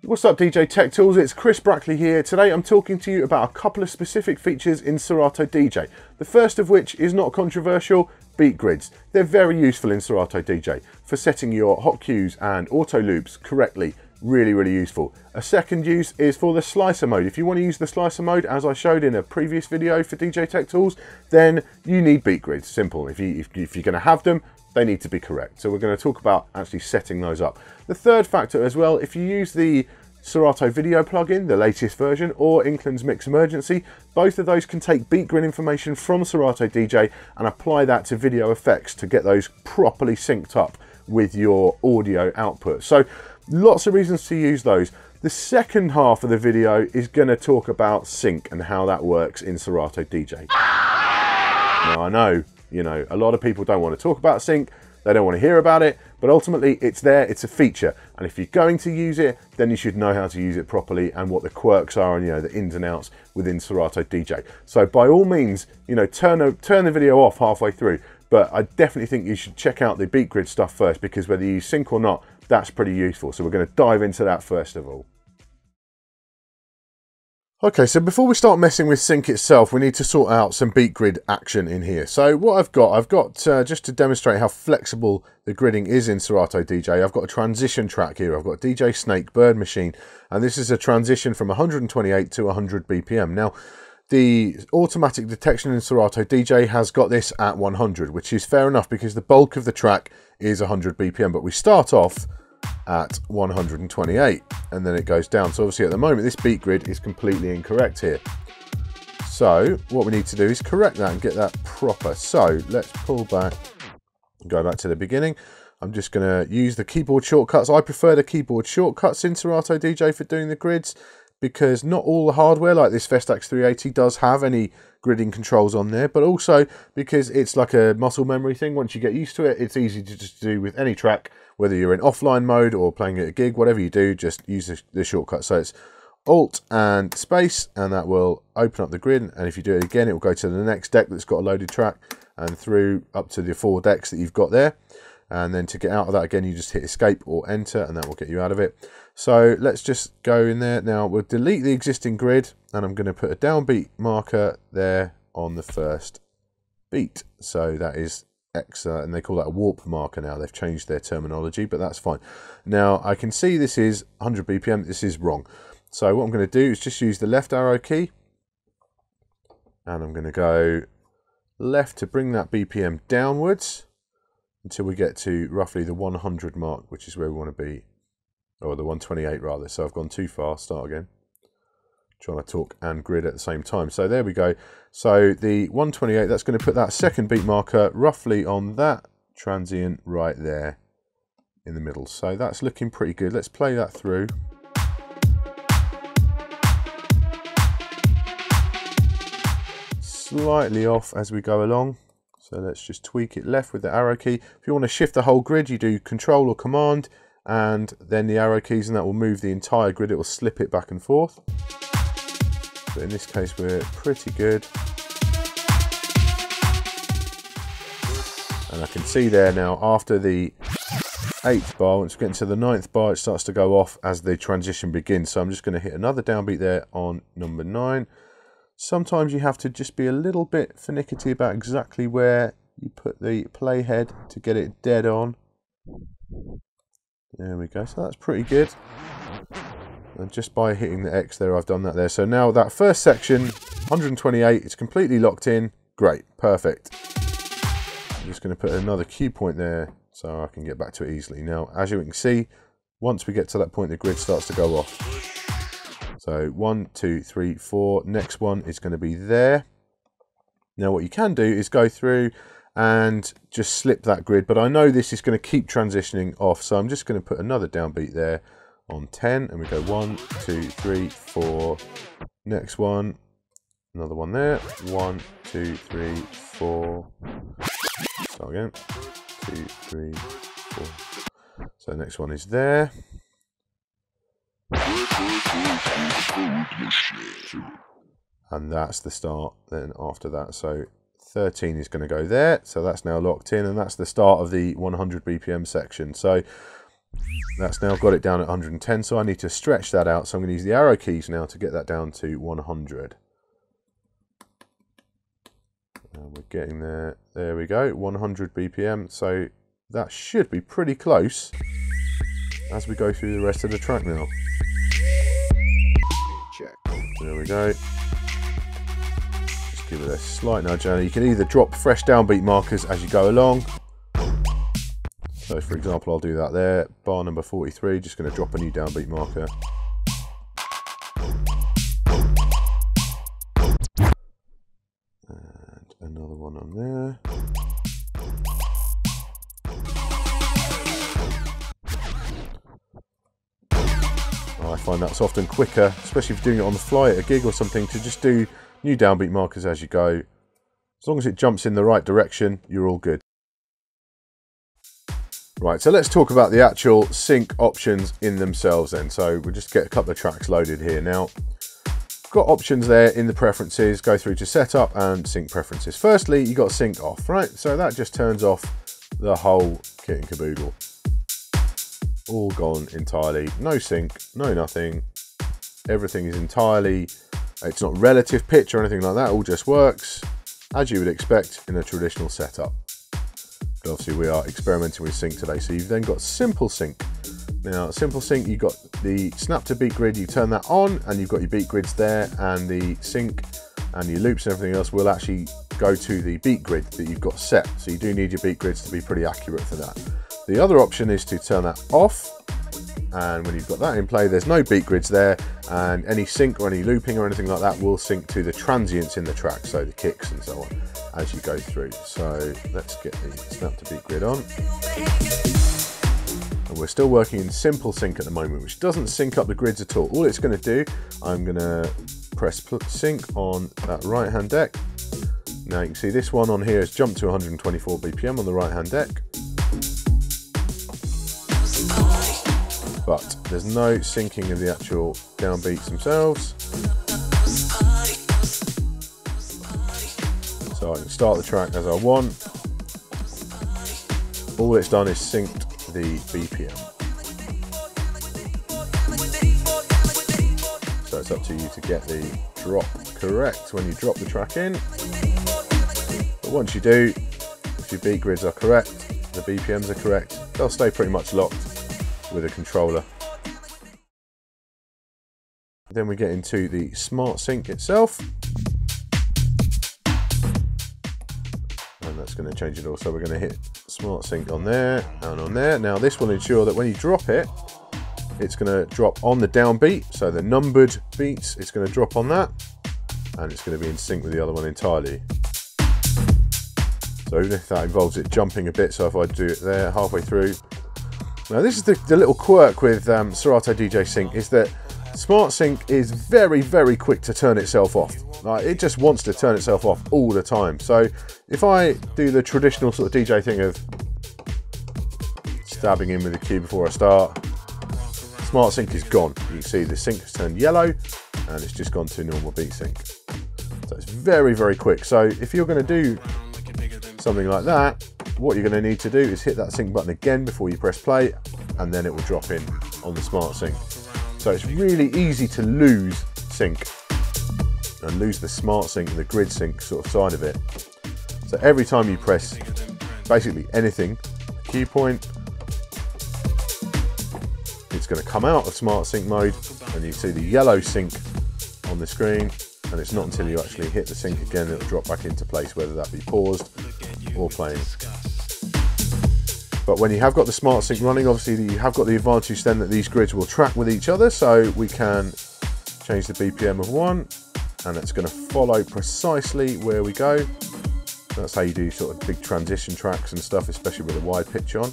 What's up, DJ Tech Tools? It's Chris Brackley here. Today I'm talking to you about a couple of specific features in Serato DJ. The first of which is not controversial, beat grids. They're very useful in Serato DJ for setting your hot cues and auto loops correctly. Really useful. A second use is for the slicer mode. If you want to use the slicer mode, as I showed in a previous video for DJ Tech Tools, then you need beat grids. Simple. If you're going to have them, they need to be correct. So we're going to talk about actually setting those up. The third factor as well, if you use the Serato video plugin, the latest version, or Inkland's Mix Emergency, both of those can take beat grid information from Serato DJ and apply that to video effects to get those properly synced up with your audio output. So lots of reasons to use those. The second half of the video is going to talk about sync and how that works in Serato DJ. Now I know, a lot of people don't want to talk about sync, they don't want to hear about it, but ultimately it's there, it's a feature. And if you're going to use it, then you should know how to use it properly and what the quirks are and, the ins and outs within Serato DJ. So by all means, turn the video off halfway through, but I definitely think you should check out the beat grid stuff first, because whether you use sync or not, that's pretty useful. So we're going to dive into that first of all. Okay, so before we start messing with sync itself, we need to sort out some beat grid action in here. So what I've got just to demonstrate how flexible the gridding is in Serato DJ, I've got a transition track here. I've got DJ Snake Bird Machine, and this is a transition from 128 to 100 BPM. Now, the automatic detection in Serato DJ has got this at 100, which is fair enough because the bulk of the track is 100 BPM, but we start off at 128 and then it goes down. So obviously at the moment this beat grid is completely incorrect here. So what we need to do is correct that and get that proper. So let's pull back and go back to the beginning. I'm just going to use the keyboard shortcuts. I prefer the keyboard shortcuts in Serato DJ for doing the grids, because not all the hardware like this Vestax 380 does have any gridding controls on there, but also because it's like a muscle memory thing. Once you get used to it, it's easy to just do with any track, whether you're in offline mode or playing at a gig, whatever you do, just use the shortcut. So it's Alt and space, and that will open up the grid. And if you do it again, it will go to the next deck that's got a loaded track and through up to the 4 decks that you've got there. And then to get out of that again, you just hit escape or enter, and that will get you out of it. So let's just go in there. Now we'll delete the existing grid, and I'm going to put a downbeat marker there on the first beat. So that is X, and they call that a warp marker now. They've changed their terminology, but that's fine. Now I can see this is 100 BPM. This is wrong. So what I'm going to do is just use the left arrow key, and I'm going to go left to bring that BPM downwards until we get to roughly the 100 mark, which is where we want to be, or the 128 rather. So I've gone too far. Start again. Trying to talk and grid at the same time. So there we go. So the 128, that's going to put that second beat marker roughly on that transient right there in the middle. So that's looking pretty good. Let's play that through. Slightly off as we go along. So let's just tweak it left with the arrow key. If you want to shift the whole grid, you do Control or Command, and then the arrow keys, and that will move the entire grid. It will slip it back and forth. But in this case, we're pretty good. And I can see there now, after the 8th bar, once we get into the 9th bar, it starts to go off as the transition begins. So I'm just going to hit another downbeat there on number 9. Sometimes you have to just be a little bit finicky about exactly where you put the playhead to get it dead on. There we go. So that's pretty good. And just by hitting the X there, I've done that there. So now that first section, 128, it's completely locked in. Great. Perfect. I'm just going to put another cue point there so I can get back to it easily. Now, as you can see, once we get to that point, the grid starts to go off. So 1, 2, 3, 4. Next one is going to be there. Now what you can do is go through and just slip that grid, but I know this is going to keep transitioning off, so I'm just going to put another downbeat there on 10, and we go 1, 2, 3, 4. Next one, another one there. 1, 2, 3, 4. Start again. 2, 3, 4. So the next one is there. And that's the start then after that. So 13 is going to go there. So that's now locked in, and that's the start of the 100 BPM section. So That's now got it down at 110, so I need to stretch that out. So I'm going to use the arrow keys now to get that down to 100. And we're getting there. There we go, 100 BPM. So that should be pretty close as we go through the rest of the track now. Check. There we go. Just give it a slight nudge, and you can either drop fresh downbeat markers as you go along. So for example, I'll do that there. Bar number 43, just going to drop a new downbeat marker. And another one on there. I find that's often quicker, especially if you're doing it on the fly at a gig or something, to just do new downbeat markers as you go. As long as it jumps in the right direction, you're all good. Right, so let's talk about the actual sync options in themselves then. So we'll just get a couple of tracks loaded here now. Got options there in the preferences, go through to setup and sync preferences. Firstly, you got sync off, right? So that just turns off the whole kit and caboodle. All gone entirely, no sync, no nothing. Everything is entirely, it's not relative pitch or anything like that, all just works as you would expect in a traditional setup. But obviously we are experimenting with sync today, so you've then got simple sync. Now simple sync, you've got the snap to beat grid, you turn that on and you've got your beat grids there, and the sync and your loops and everything else will actually go to the beat grid that you've got set. So you do need your beat grids to be pretty accurate for that. The other option is to turn that off, and when you've got that in play, there's no beat grids there, and any sync or any looping or anything like that will sync to the transients in the track, so the kicks and so on, as you go through. So let's get the snap to beat grid on. And we're still working in simple sync at the moment, which doesn't sync up the grids at all. All it's going to do, I'm going to press sync on that right hand deck. Now you can see this one on here has jumped to 124 BPM on the right hand deck. But there's no syncing of the actual downbeats themselves. So I can start the track as I want. All it's done is synced the BPM. So it's up to you to get the drop correct when you drop the track in. But once you do, if your beat grids are correct, the BPMs are correct, they'll stay pretty much locked with a controller. Then we get into the smart sync itself, and that's going to change it all. So we're going to hit smart sync on there and on there. Now this will ensure that when you drop it, it's going to drop on the downbeat, so the numbered beats, it's going to drop on that, and it's going to be in sync with the other one entirely. So even if that involves it jumping a bit, so if I do it there halfway through. Now this is the little quirk with Serato DJ Sync, is that Smart Sync is very, very quick to turn itself off. Like, it just wants to turn itself off all the time. So if I do the traditional sort of DJ thing of stabbing in with the cue before I start, Smart Sync is gone. You can see the sync has turned yellow and it's just gone to normal beat sync. So it's very, very quick. So if you're going to do something like that, what you're going to need to do is hit that sync button again before you press play, and then it will drop in on the Smart Sync. So it's really easy to lose sync and lose the Smart Sync and the grid sync sort of side of it. So every time you press basically anything, cue point, it's going to come out of Smart Sync mode, and you see the yellow sync on the screen, and it's not until you actually hit the sync again that it'll drop back into place, whether that be paused or playing. But when you have got the Smart Sync running, obviously you have got the advantage then that these grids will track with each other, so we can change the BPM of one, and it's going to follow precisely where we go. That's how you do sort of big transition tracks and stuff, especially with a wide pitch on.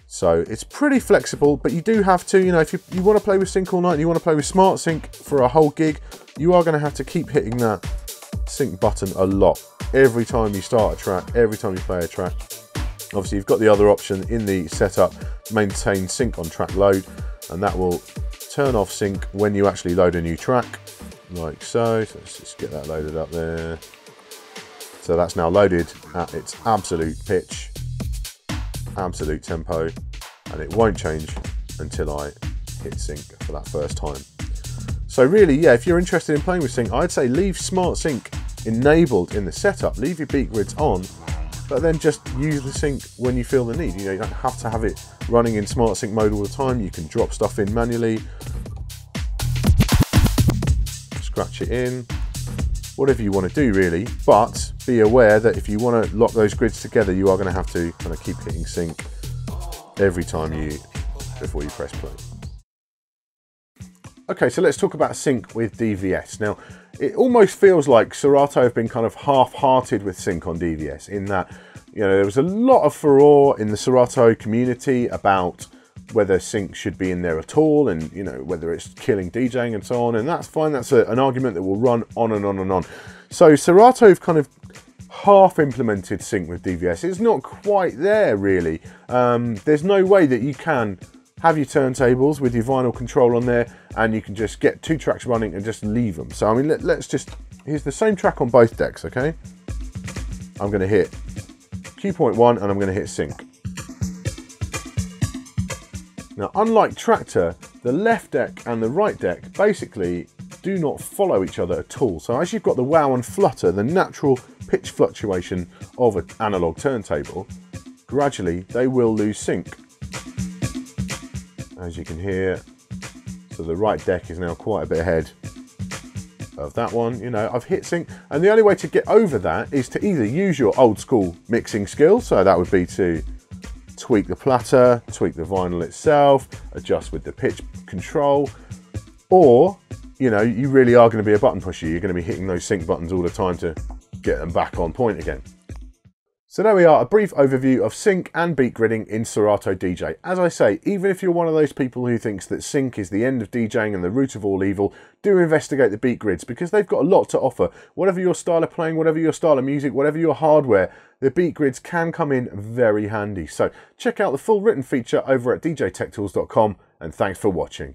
So it's pretty flexible, but you do have to, you know, if you want to play with sync all night and you want to play with Smart Sync for a whole gig, you are going to have to keep hitting that sync button a lot. Every time you start a track, every time you play a track. Obviously you've got the other option in the setup, maintain sync on track load, and that will turn off sync when you actually load a new track, like so. So let's just get that loaded up there. So that's now loaded at its absolute pitch, absolute tempo, and it won't change until I hit sync for that first time. So really, yeah, if you're interested in playing with sync, I'd say leave smart sync enabled in the setup, leave your beat grids on, but then just use the sync when you feel the need. You know, you don't have to have it running in smart sync mode all the time. You can drop stuff in manually, scratch it in, whatever you want to do really, but be aware that if you want to lock those grids together, you are going to have to kind of keep hitting sync every time before you press play. Okay, so let's talk about sync with DVS. Now, it almost feels like Serato have been kind of half-hearted with sync on DVS, in that, you know, there was a lot of furore in the Serato community about whether sync should be in there at all, and, you know, whether it's killing DJing and so on, and that's fine. That's an argument that will run on and on and on. So Serato have kind of half implemented sync with DVS. It's not quite there really. There's no way that you can have your turntables with your vinyl control on there and you can just get 2 tracks running and just leave them. So I mean, here's the same track on both decks, okay? I'm going to hit Q.1 and I'm going to hit sync. Now, unlike Tractor, the left deck and the right deck basically do not follow each other at all. So as you've got the wow and flutter, the natural pitch fluctuation of an analog turntable, gradually they will lose sync. As you can hear, so the right deck is now quite a bit ahead of that one. You know, I've hit sync, and the only way to get over that is to either use your old school mixing skill, so that would be to tweak the platter, tweak the vinyl itself, adjust with the pitch control, or, you know, you really are going to be a button pusher. You're going to be hitting those sync buttons all the time to get them back on point again. So there we are, a brief overview of sync and beat gridding in Serato DJ. As I say, even if you're one of those people who thinks that sync is the end of DJing and the root of all evil, do investigate the beat grids, because they've got a lot to offer. Whatever your style of playing, whatever your style of music, whatever your hardware, the beat grids can come in very handy. So check out the full written feature over at djtechtools.com, and thanks for watching.